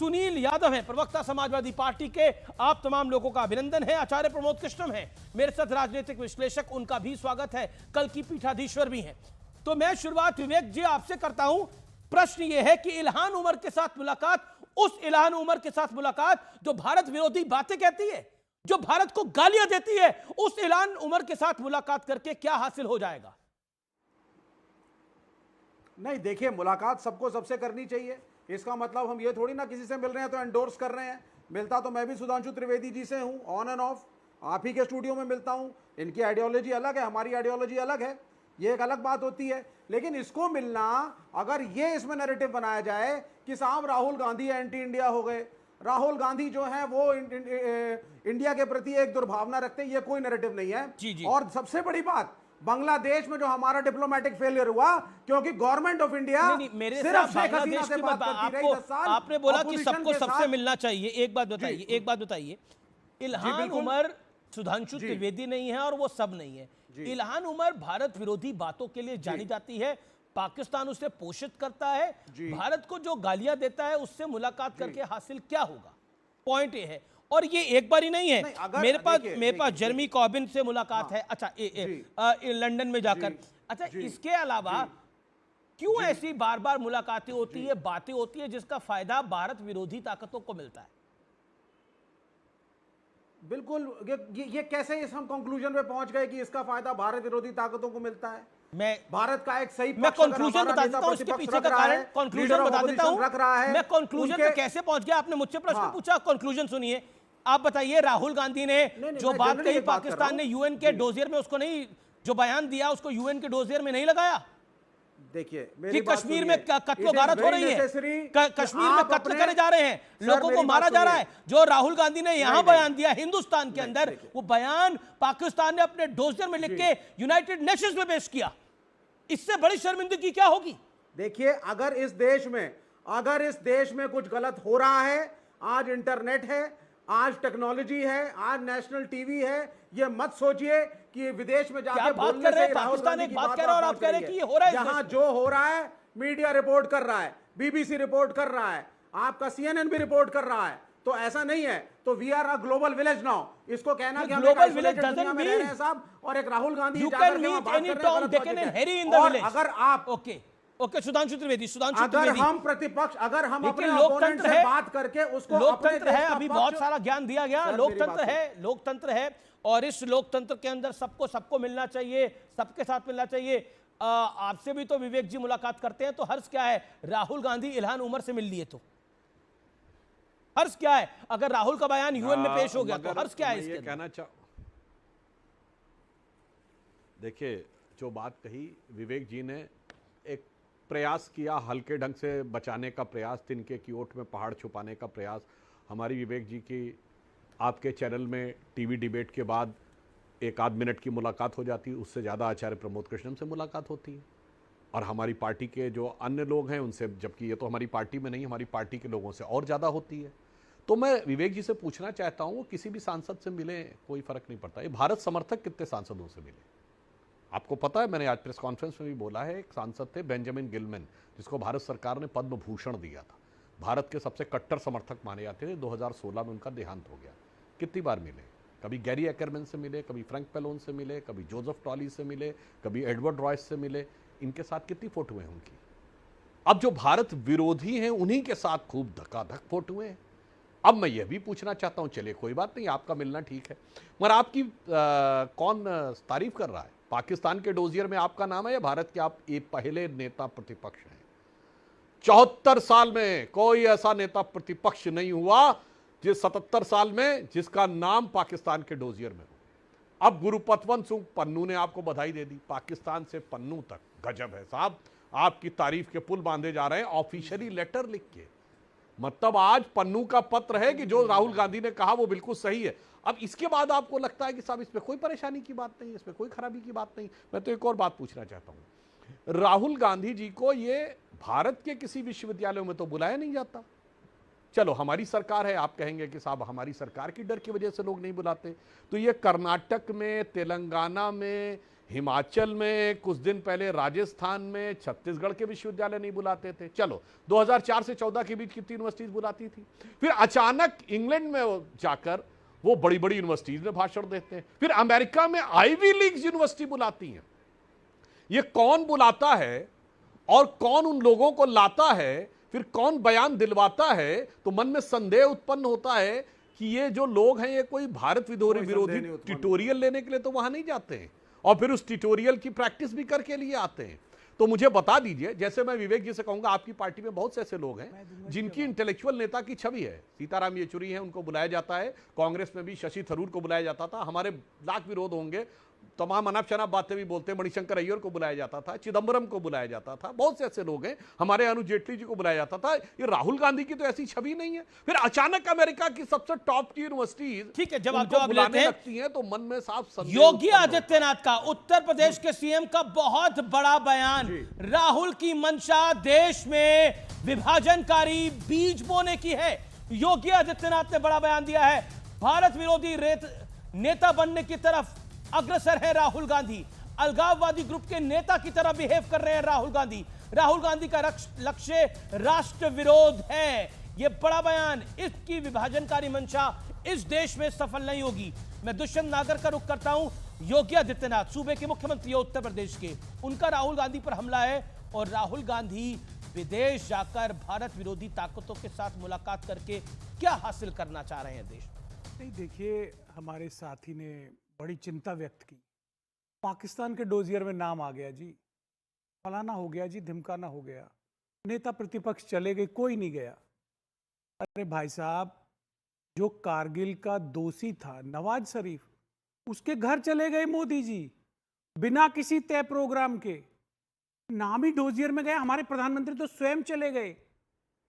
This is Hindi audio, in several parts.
सुनील यादव हैं, प्रवक्ता समाजवादी पार्टी के। आप तमाम लोगों का अभिनंदन है। आचार्य प्रमोद कृष्णम हैं मेरे साथ, राजनीतिक विश्लेषक, उनका भी स्वागत है। कल की पीठाधीश्वर भी हैं। तो मैं शुरुआत विवेक जी आपसे करता हूं। प्रश्न यह है कि इल्हान उमर के साथ मुलाकात, उस इल्हान उमर के साथ मुलाकात जो भारत विरोधी बातें कहती है, जो भारत को गालियां देती है, उस इल्हान उमर के साथ मुलाकात करके क्या हासिल हो जाएगा? नहीं, देखिए, मुलाकात सबको सबसे करनी चाहिए। इसका मतलब हम ये थोड़ी ना किसी से मिल रहे हैं तो एंडोर्स कर रहे हैं। मिलता तो मैं भी सुधांशु त्रिवेदी जी से हूं, ऑन एंड ऑफ। आप ही के स्टूडियो में मिलता हूं। इनकी आइडियोलॉजी अलग है, हमारी आइडियोलॉजी अलग है, ये एक अलग बात होती है। लेकिन इसको मिलना, अगर ये इसमें नैरेटिव बनाया जाए कि साहब राहुल गांधी एंटी इंडिया हो गए, राहुल गांधी जो है वो इंडिया के प्रति एक दुर्भावना रखते हैं, ये कोई नैरेटिव नहीं है। जी। और सबसे बड़ी बात, बांग्लादेश में जो हमारा डिप्लोमेटिक फेलियर हुआ, क्योंकि गवर्नमेंट ऑफ इंडिया सिर्फ शेख हसीना से बात करती रही 10 साल। आपने बोला कि सबको सबसे मिलना चाहिए। एक बात बताइए, इल्हान उमर सुधांशु त्रिवेदी नहीं है और वो सब नहीं है। इल्हान उमर भारत विरोधी बातों के लिए जानी जाती है। पाकिस्तान उसे पोषित करता है। भारत को जो गालियां देता है उससे मुलाकात करके हासिल क्या होगा? पॉइंट ये है। और ये एक बार ही नहीं है। मेरे पास जेरेमी कॉर्बिन से मुलाकात है। अच्छा, लंदन में जाकर। अच्छा, इसके अलावा क्यों ऐसी बार बार मुलाकातें होती है, बातें होती है जिसका फायदा भारत विरोधी ताकतों को मिलता है? बिल्कुल, ये कैसे इस हम कंक्लूजन पे पहुंच गए कि इसका फायदा भारत विरोधी ताकतों को मिलता है? मैं भारत का एक सही, मैं कंक्लूजन बता देता हूं, इसके पीछे का कारण कंक्लूजन बता देता हूं। रख रहा है, मैं कंक्लूजन पे कैसे पहुंच गया? आपने मुझसे प्रश्न पूछा, कंक्लूजन सुनिए। आप बताइए, राहुल गांधी ने जो बात कही, पाकिस्तान ने यूएन के डोजियर में उसको नहीं, जो बयान दिया उसको यूएन के डोजियर में नहीं लगाया। देखिए, कि कश्मीर में कत्लो गारत हो रही है, कश्मीर में कत्ल करे जा रहे हैं, लोगों को मारा जा रहा है। जो राहुल गांधी ने यहां बयान दिया हिंदुस्तान के अंदर, वो बयान पाकिस्तान ने अपने डोजियर में लिख के यूनाइटेड नेशंस में पेश किया। इससे बड़ी शर्मिंदगी क्या होगी? देखिए, अगर इस देश में कुछ गलत हो रहा है, आज इंटरनेट है, आज टेक्नोलॉजी है, आज नेशनल टीवी है, ये मत सोचिए कि विदेश में जाके बोलने से राहुल गांधी की बात कर रहा है और आप कह रहे हैं कि ये हो रहा है। यहां जो हो रहा है, मीडिया रिपोर्ट कर रहा है, बीबीसी रिपोर्ट कर रहा है, आपका सीएनएन भी रिपोर्ट कर रहा है। तो ऐसा नहीं है। तो we are a global village now. इसको कहना कि हम ग्लोबल विलेज डजंट में रह रहे हैं साहब, और एक Rahul Gandhi you can meet any Tom Dick and Harry in the village. अगर आप ओके सुधांशु त्रिवेदी, अगर हम प्रतिपक्ष, अगर हम अपने ओपोनेंट से बात करके उसको, लोकतंत्र है, अभी बहुत सारा ज्ञान दिया गया, लोकतंत्र है और इस लोकतंत्र के अंदर सबको मिलना चाहिए, सबके साथ मिलना चाहिए। आपसे भी तो विवेक जी मुलाकात करते हैं, तो हर्ष क्या है राहुल गांधी इल्हान उमर से मिल लिए? तो हर्ष क्या है अगर राहुल का बयान यूएन में पेश हो गया? तो हर्ष क्या है इसके कहना देखिए, जो बात कही विवेक जी ने, एक प्रयास किया हल्के ढंग से बचाने का प्रयास, तिनके की ओट में पहाड़ छुपाने का प्रयास। हमारी विवेक जी की आपके चैनल में टीवी डिबेट के बाद 1 आध मिनट की मुलाकात हो जाती है, उससे ज़्यादा आचार्य प्रमोद कृष्णम से मुलाकात होती है और हमारी पार्टी के जो अन्य लोग हैं उनसे, जबकि ये तो हमारी पार्टी में नहीं, हमारी पार्टी के लोगों से और ज़्यादा होती है। तो मैं विवेक जी से पूछना चाहता हूँ, किसी भी सांसद से मिले कोई फ़र्क नहीं पड़ता। ये भारत समर्थक कितने सांसदों से मिले आपको पता है? मैंने आज प्रेस कॉन्फ्रेंस में भी बोला है, एक सांसद थे बेंजामिन गिलमैन, जिसको भारत सरकार ने पद्म भूषण दिया था। भारत के सबसे कट्टर समर्थक माने जाते थे। 2016 में उनका देहांत हो गया। कितनी बार मिले? कभी गैरी एकरमैन से मिले, कभी फ्रैंक पेलोन से मिले, कभी जोसेफ टॉली से मिले, कभी एडवर्ड रॉयस से मिले। इनके साथ कितनी फोटो हैं उनकी? अब जो भारत विरोधी हैं उन्हीं के साथ खूब धक्का-धक फोटो हैं। अब मैं ये भी पूछना चाहता हूं, चलिए कोई बात नहीं, आपका मिलना ठीक है, मगर आपकी कौन तारीफ कर रहा है? पाकिस्तान के डोजियर में आपका नाम है या भारत के आप एक पहले नेता प्रतिपक्ष हैं? 74 साल में कोई ऐसा नेता प्रतिपक्ष नहीं हुआ जिस 77 साल में जिसका नाम पाकिस्तान के डोजियर में हो। अब गुरु पतवंत सिंह पन्नू ने आपको बधाई दे दी, पाकिस्तान से पन्नू तक। गजब है साहब, आपकी तारीफ के पुल बांधे जा रहे हैं ऑफिशियली लेटर लिख के। मतलब आज पन्नू का पत्र है कि जो राहुल गांधी ने कहा वो बिल्कुल सही है। अब इसके बाद आपको लगता है कि साहब इसमें कोई परेशानी की बात नहीं, इसमें कोई खराबी की बात नहीं। मैं तो एक और बात पूछना चाहता हूं, राहुल गांधी जी को ये भारत के किसी विश्वविद्यालयों में तो बुलाया नहीं जाता। चलो हमारी सरकार है, आप कहेंगे कि साहब हमारी सरकार की डर की वजह से लोग नहीं बुलाते, तो ये कर्नाटक में, तेलंगाना में, हिमाचल में कुछ दिन पहले, राजस्थान में, छत्तीसगढ़ के विश्वविद्यालय नहीं बुलाते थे। चलो 2004 से 14 के बीच कितनी यूनिवर्सिटीज बुलाती थी। फिर अचानक इंग्लैंड में जाकर वो बड़ी बड़ी यूनिवर्सिटीज में भाषण देते हैं। फिर अमेरिका में आईवी लीग यूनिवर्सिटी बुलाती हैं। ये कौन बुलाता है और कौन उन लोगों को लाता है, फिर कौन बयान दिलवाता है, तो मन में संदेह उत्पन्न होता है कि ये जो लोग हैं ये कोई भारत विरोधी ट्यूटोरियल लेने के लिए तो वहां नहीं जाते हैं और फिर उस ट्यूटोरियल की प्रैक्टिस भी करके लिए आते हैं। तो मुझे बता दीजिए, जैसे मैं विवेक जी से कहूंगा, आपकी पार्टी में बहुत से ऐसे लोग हैं जिनकी इंटेलेक्चुअल नेता की छवि है। सीताराम येचुरी हैं, उनको बुलाया जाता है। कांग्रेस में भी शशि थरूर को बुलाया जाता था। हमारे लाख विरोध होंगे, तमाम अनाप शनाप बातें भी बोलते हैं। मणिशंकर अय्यर को बुलाया जाता था, चिदम्बरम को बुलाया जाता था, बहुत से ऐसे लोग हैं। हमारे अनुज जेटली जी को बुलाया जाता था। ये राहुल गांधी की तो ऐसी छवि नहीं है। फिर अचानक अमेरिका की सबसे टॉप की यूनिवर्सिटीज, ठीक है, जवाब लेते लगती हैं, तो मन में साफ संदेह। योगी आदित्यनाथ का, उत्तर प्रदेश के सीएम का बहुत बड़ा बयान, राहुल की मंशा देश में विभाजनकारी बीज बोने की है। योगी आदित्यनाथ ने बड़ा बयान दिया है। भारत विरोधी नेता बनने की तरफ अग्रसर है राहुल गांधी। अलगाववादी ग्रुप के नेता की तरह बिहेव कर रहे हैं राहुल गांधी। राहुल गांधी का लक्ष्य राष्ट्र विरोध है। यह बड़ा बयान, इसकी विभाजनकारी मंशा इस देश में सफल नहीं होगी। मैं दुष्यंत नागर का रुख करता हूं। योगी आदित्यनाथ सूबे के मुख्यमंत्री है उत्तर प्रदेश के, उनका राहुल गांधी पर हमला है और राहुल गांधी विदेश जाकर भारत विरोधी ताकतों के साथ मुलाकात करके क्या हासिल करना चाह रहे हैं देश में? नहीं, देखिए, हमारे साथी ने बड़ी चिंता व्यक्त की। पाकिस्तान के डोजियर में नाम आ गया जी, फलाना हो गया जी, धिमकाना हो गया, नेता प्रतिपक्ष चले गए, कोई नहीं गया। अरे भाई साहब, जो कारगिल का दोषी था नवाज शरीफ, उसके घर चले गए मोदी जी बिना किसी तय प्रोग्राम के। नाम ही डोजियर में गए। हमारे प्रधानमंत्री तो स्वयं चले गए।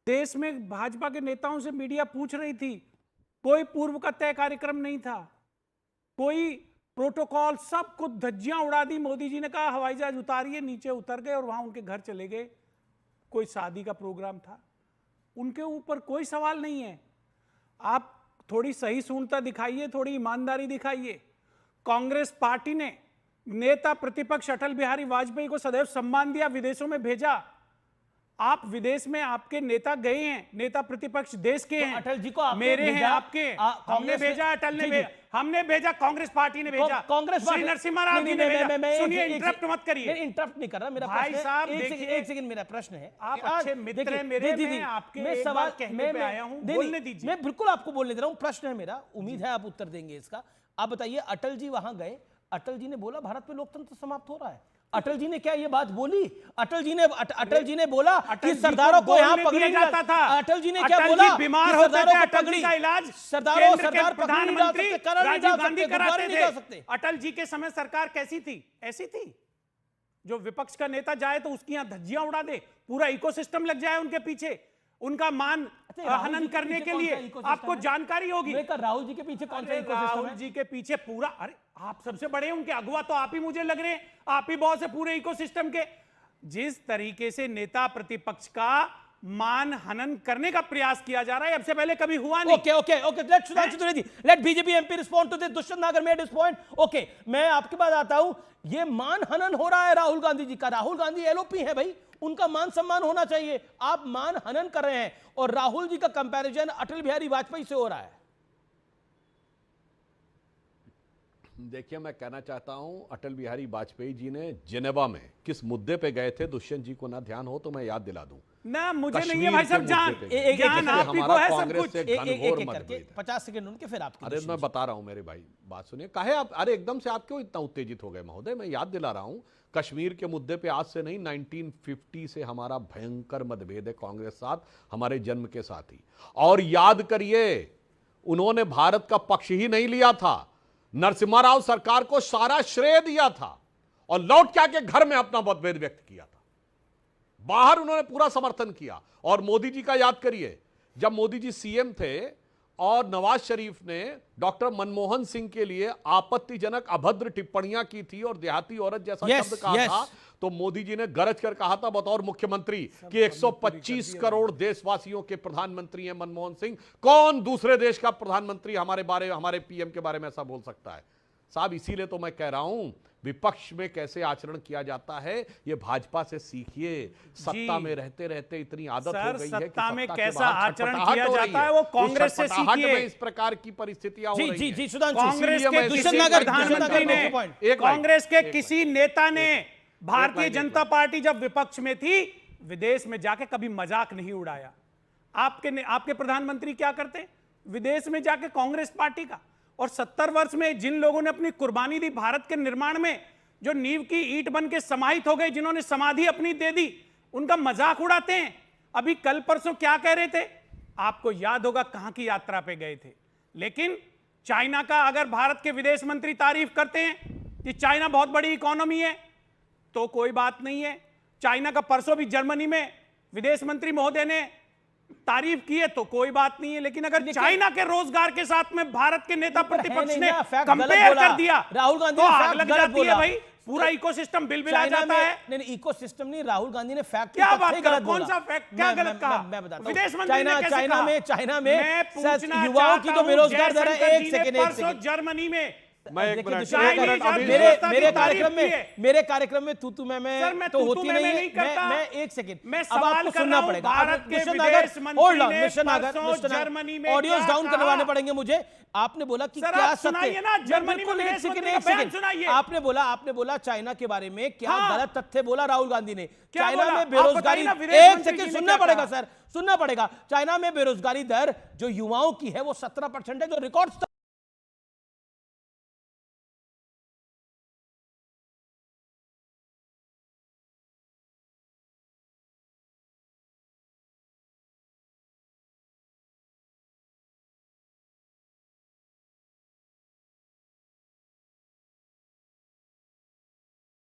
देश में भाजपा के नेताओं से मीडिया पूछ रही थी, कोई पूर्व का तय कार्यक्रम नहीं था, कोई प्रोटोकॉल, सब कुछ धज्जियां उड़ा दी। मोदी जी ने कहा हवाई जहाज उतारिए, नीचे उतर गए और वहां उनके घर चले गए। कोई शादी का प्रोग्राम था, उनके ऊपर कोई सवाल नहीं है। आप थोड़ी सही सूरता दिखाइए, थोड़ी ईमानदारी दिखाइए। कांग्रेस पार्टी ने नेता प्रतिपक्ष अटल बिहारी वाजपेयी को सदैव सम्मान दिया, विदेशों में भेजा। आप विदेश में आपके नेता गए हैं, नेता प्रतिपक्ष देश के हैं, अटल जी को मेरे हैं, आपके, हमने भेजा, अटल ने भेजा, हमने भेजा, कांग्रेस पार्टी ने भेजा, कांग्रेस श्री नरसिम्हा राव जी ने भेजा। सुनिए, इंटरप्ट मत करिए। इंटरप्ट नहीं कर रहा, मेरा भाई साहब, एक सेकंड, मेरा प्रश्न है। आप अच्छे मित्र हैं मेरे, मैं आपके मैं एक सवाल बार कहने पे आया हूं, बोलने दीजिए। मैं बिल्कुल आपको बोलने दे रहा हूं। प्रश्न है मेरा, उम्मीद है आप उत्तर देंगे इसका। आप बताइए, अटल जी वहां गए, अटल जी ने बोला भारत में लोकतंत्र समाप्त हो रहा है। अटल जी ने क्या ये बात बोली? अटल जी ने बोला कि सरदारों को यहाँ पकड़ी जाता था। अटल जी ने क्या बोला? बीमार होते थे, अटल जी का इलाज सरदार प्रधानमंत्री राजीव गांधी कराते थे। अटल जी के समय सरकार कैसी थी? ऐसी थी जो विपक्ष का नेता जाए तो उसकी यहाँ धज्जियां उड़ा दे, पूरा इकोसिस्टम लग जाए उनके पीछे, उनका मान हनन करने के लिए। आपको जानकारी होगी राहुल जी के पीछे कौन सा इकोसिस्टम है? राहुल जी के पीछे पूरा, अरे आप सबसे बड़े हैं, उनके अगुवा तो आप ही मुझे लग रहे हैं, आप ही बॉस है पूरे इकोसिस्टम के। जिस तरीके से नेता प्रतिपक्ष का मान हनन करने का प्रयास किया जा रहा है, अब से पहले कभी हुआ नहीं। Okay, let Sudhanshu Trivedi, let BJP MP respond to this. Dushyant Nagar made his point. Okay, मैं आपके पास आता हूं। ये मान हनन हो रहा है राहुल गांधी जी का। राहुल गांधी एलओपी है भाई, उनका मान सम्मान होना चाहिए। आप मान हनन कर रहे हैं और राहुल जी का कंपैरिजन अटल बिहारी वाजपेयी से हो रहा है। देखिए, मैं कहना चाहता हूं, अटल बिहारी वाजपेयी जी ने जिनेवा में किस मुद्दे पे गए थे, दुष्यंत जी को ना ध्यान हो तो मैं याद दिला दूं ना। मुझे नहीं है भाई साहब, ज्ञान आप ही को है सब कुछ। एक करके 50 सेकंड उनके, फिर आपके। अरे मैं बता रहा हूं मेरे भाई, बात सुनिए। काहे आप, अरे एकदम से आप क्यों इतना उत्तेजित हो गए महोदय? मैं याद दिला रहा हूं, कश्मीर के मुद्दे पे आज से नहीं, 1950 से हमारा भयंकर मतभेद है कांग्रेस साथ, हमारे जन्म के साथ ही। और याद करिए, उन्होंने भारत का पक्ष ही नहीं लिया था, नरसिम्हा राव सरकार को सारा श्रेय दिया था और लौट के आके घर में अपना मतभेद व्यक्त किया था। बाहर उन्होंने पूरा समर्थन किया। और मोदी जी का याद करिए, जब मोदी जी सीएम थे और नवाज शरीफ ने डॉक्टर मनमोहन सिंह के लिए आपत्तिजनक अभद्र टिप्पणियां की थी और देहाती औरत जैसा शब्द कहा था, तो मोदी जी ने गरज कर कहा था बतौर मुख्यमंत्री कि 125 करोड़ देशवासियों के प्रधानमंत्री हैं मनमोहन सिंह, कौन दूसरे देश का प्रधानमंत्री हमारे पीएम के बारे में ऐसा बोल सकता है? साहब, इसीलिए तो मैं कह रहा हूं, विपक्ष में कैसे आचरण किया जाता है ये भाजपा से सीखिए। सत्ता में रहते रहते इतनी आदत हो गई है कि सत्ता में सत्ता के कैसा बाहर आचरण छटपटाहट किया हो रही जाता है वो कांग्रेस से छटपटाहट सीखिए। में इस प्रकार की परिस्थितियां हो जी रही जी हैं। जी सुधांशु, कांग्रेस इसीलिए के मैं किसी इसीलिए प्रधानमंत्री ने एक कांग्रेस के एक किसी नेता ने भारतीय लाइन, एक जनता पार्टी जब विपक्ष में थी विदेश में जाके कभी मजाक नहीं उड़ाया। आपके प्रधानमंत्री क्या करते हैं? विदेश में जाके कांग्रेस पार्टी का, और 70 वर्ष में जिन लोगों ने अपनी कुर्बानी दी भारत के निर्माण में, जो नींव की ईंट बन के समाहित हो गए, जिन्होंने समाधि अपनी दे दी, उनका मजाक उड़ाते हैं। अभी कल परसों क्या कह रहे थे? आपको याद होगा कहां की यात्रा पे गए थे। लेकिन चाइना का अगर भारत के विदेश मंत्री तारीफ करते हैं कि चाइना बहुत बड़ी इकोनॉमी है तो कोई बात नहीं है। चाइना का परसों भी जर्मनी में विदेश मंत्री महोदय ने तारीफ की है तो कोई बात नहीं है। लेकिन अगर चाइना के रोजगार के साथ में भारत के नेता प्रतिपक्ष ने कंपेयर कर दिया राहुल गांधी तो ने आग फैक्ट लग गलत जाती है बोला। भाई। पूरा इकोसिस्टम बिलबिला चाइना जाता में है। नहीं इकोसिस्टम नहीं, राहुल गांधी ने फैक्ट क्या की बात तथ्य कर, गलत कौन बोला। सा फैक्ट, क्या गलत कहा? मैं बताता हूं। विदेश मंत्री ने कैसे चाइना कहा? में मैं पूछना युवाओं की चाहता तो हूं, बेरोजगार दर जयशंकर है। जी एक ने सेकंड परसों जर्मनी में मैं एक मिनट मेरे कार्यक्रम में तू मैं तो होती नहीं है। मैं एक सेकंड, मैं अब सवाल आपको कर सुनना रहा हूं, पड़ेगा। भारत के मिशन विदेश अगर मंत्री होल्ड ऑन, ने मिशन परसों जर्मनी में ऑडियोज क्या डाउन कहा? करवाने पड़ेंगे मुझे। आपने बोला कि सर, क्या आप सत्य, सुनाइए ना, जर्मनी बिल्कुल में एक विदेश सेकंड, मंत्री एक का बयान सेकंड। सुनाइए। आपने बोला चाइना के बारे में क्या हाँ। गलत तथ्य बोला राहुल गांधी ने। क्या चाइना बोला? में आप बेरोजगारी, बताइए ना, विदेश एक मंत्री जी सेकंड ने सुनना क्या पड़ेगा कहा? सर, सुनना पड़ेगा। चाइना में बेरोजगारी दर जो युवाओं की है वो 17% है, जो रिकॉर्ड स्तर